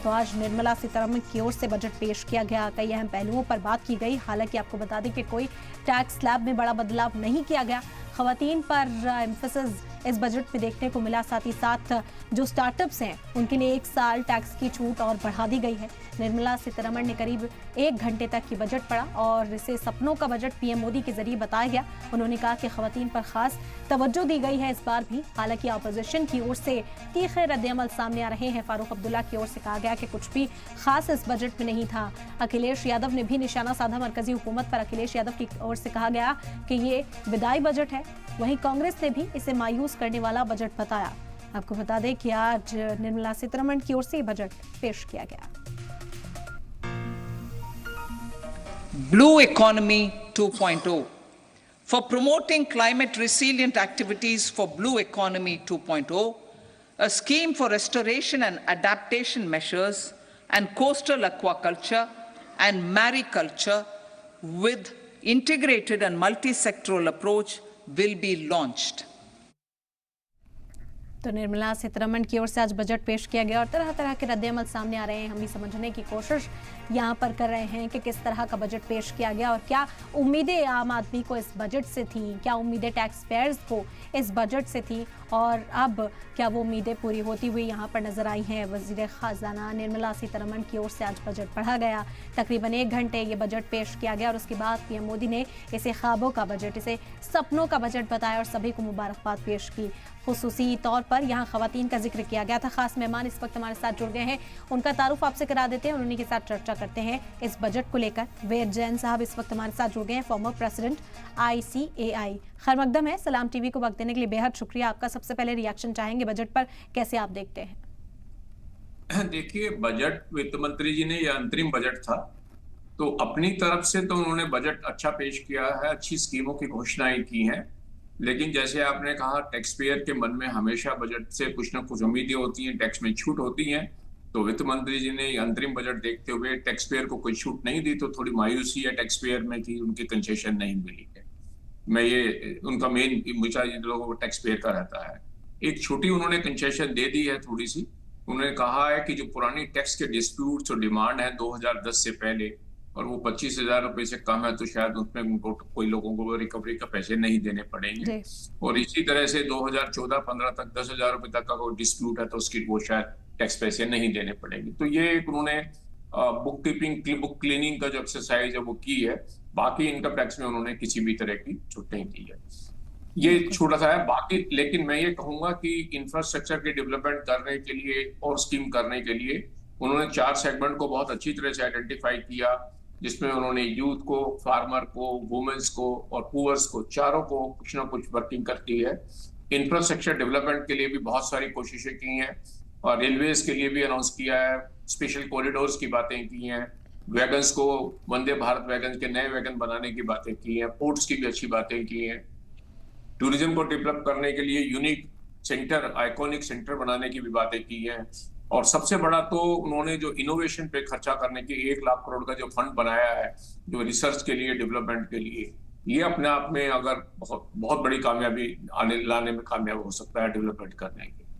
तो आज निर्मला सीतारमण की ओर से बजट पेश किया गया। कई अहम पहलुओं पर बात की गई। हालांकि आपको बता दें कि कोई टैक्स स्लैब में बड़ा बदलाव नहीं किया गया। खवातीन पर एम्फेसिस इस बजट में देखने को मिला। साथ ही साथ जो स्टार्टअप्स हैं उनके लिए 1 साल टैक्स की छूट और बढ़ा दी गई है। निर्मला सीतारमण ने करीब 1 घंटे तक की बजट पढ़ा और इसे सपनों का बजट पीएम मोदी के जरिए बताया गया। उन्होंने कहा कि खवातीन पर खास तवज्जो दी गई है इस बार भी। हालांकि अपोजिशन की ओर से तीखे रद्द-ए-अमल सामने आ रहे हैं। फारूक अब्दुल्ला की ओर से कहा गया कि कुछ भी खास इस बजट में नहीं था। अखिलेश यादव ने भी निशाना साधा मरकजी हुकूमत पर। अखिलेश यादव की ओर से कहा गया कि ये विदाई बजट है। वहीं कांग्रेस ने भी इसे मायूस करने वाला बजट बताया। आपको बता दें कि आज निर्मला सीतारमण की ओर से बजट पेश किया गया। Blue Economy 2.0 for promoting climate resilient activities for Blue Economy 2.0, a scheme for restoration and adaptation measures and coastal aquaculture and mariculture with integrated and multi-sectoral approach will be launched. तो निर्मला सीतारमण की ओर से आज budget पेश किया गया और तरह तरह के रद्द-ए-अमल सामने आ रहे हैं। हम भी समझने की कोशिश यहाँ पर कर रहे हैं कि किस तरह का बजट पेश किया गया और क्या उम्मीदें आम आदमी को इस बजट से थी, क्या उम्मीदें टैक्स पेयर्स को इस बजट से थी और अब क्या वो उम्मीदें पूरी होती हुई यहाँ पर नजर आई हैं। वज़ीर ख़ज़ाना निर्मला सीतारमण की ओर से आज बजट पढ़ा गया। तकरीबन 1 घंटे ये बजट पेश किया गया और उसके बाद पीएम मोदी ने इसे ख्वाबों का बजट, इसे सपनों का बजट बताया और सभी को मुबारकबाद पेश की। खुसूसी तौर पर यहाँ खवातीन का जिक्र किया गया था। खास मेहमान इस वक्त हमारे साथ जुड़ गए हैं, उनका तारुफ आपसे करा देते हैं और उन्हीं के साथ चर्चा करते हैं इस बजट को लेकर। वेद जैन साहब इस वक्त हमारे साथ जुड़ गए हैं, फॉर्मर प्रेसिडेंट ICAI। खैर मकदम है, सलाम टीवी को वक्त देने के लिए बेहद शुक्रिया आपका। सबसे पहले रिएक्शन चाहेंगे बजट पर, कैसे आप देखते हैं? देखिए, बजट वित्त मंत्री जी ने, यह अंतरिम बजट था, तो अपनी तरफ से तो उन्होंने बजट अच्छा पेश किया है, अच्छी स्कीमों की घोषणाएं की हैं। लेकिन जैसे आपने कहा, टैक्स पेयर के मन में हमेशा बजट से कुछ ना कुछ उम्मीदें होती हैं, टैक्स में छूट होती हैं। तो वित्त मंत्री जी ने अंतरिम बजट देखते हुए टैक्स पेयर को कोई छूट नहीं दी, तो थोड़ी मायूसी है टैक्स पेयर में कि उनकी कंसेशन नहीं मिली है। मैं ये उनका मेन मुद्दा लोगों को टैक्स पेयर का रहता है। एक छोटी उन्होंने कंसेशन दे दी है थोड़ी सी। उन्होंने कहा है कि जो पुरानी टैक्स के डिस्प्यूट और डिमांड है 2010 से पहले और वो 25,000 रुपए से कम है, तो शायद उसमें उनको कोई लोगों को रिकवरी का पैसे नहीं देने पड़ेंगे। और इसी तरह से 2014-15 तक 10,000 रुपए तक का कोई डिस्प्यूट है तो उसकी वो शायद टैक्स पैसे नहीं देने पड़ेंगे। तो ये एक उन्होंने बुक कीपिंग, बुक क्लीनिंग का जो एक्सरसाइज है वो की है। बाकी इनकम टैक्स में उन्होंने किसी भी तरह की छूट नहीं की है। ये छोटा सा है बाकी। लेकिन मैं ये कहूंगा कि इंफ्रास्ट्रक्चर के डेवलपमेंट करने के लिए और स्कीम करने के लिए उन्होंने 4 सेगमेंट को बहुत अच्छी तरह से आइडेंटिफाई किया, जिसमें उन्होंने यूथ को, फार्मर को, वुमेन्स को और पुअर्स को, चारों को कुछ ना कुछ वर्किंग करती है। इंफ्रास्ट्रक्चर डेवलपमेंट के लिए भी बहुत सारी कोशिशें की हैं और रेलवेज के लिए भी अनाउंस किया है, स्पेशल कॉरिडोर्स की बातें की हैं, वैगन्स को, वंदे भारत वैगन के नए वैगन बनाने की बातें की हैं, पोर्ट्स की भी अच्छी बातें की हैं, टूरिज्म को डेवलप करने के लिए यूनिक सेंटर, आइकॉनिक सेंटर बनाने की भी बातें की हैं। और सबसे बड़ा तो उन्होंने जो इनोवेशन पे खर्चा करने की 1 लाख करोड़ का जो फंड बनाया है, जो रिसर्च के लिए, डेवलपमेंट के लिए, ये अपने आप में अगर बहुत बहुत बड़ी कामयाबी लाने में कामयाब हो सकता है डेवलपमेंट करने के।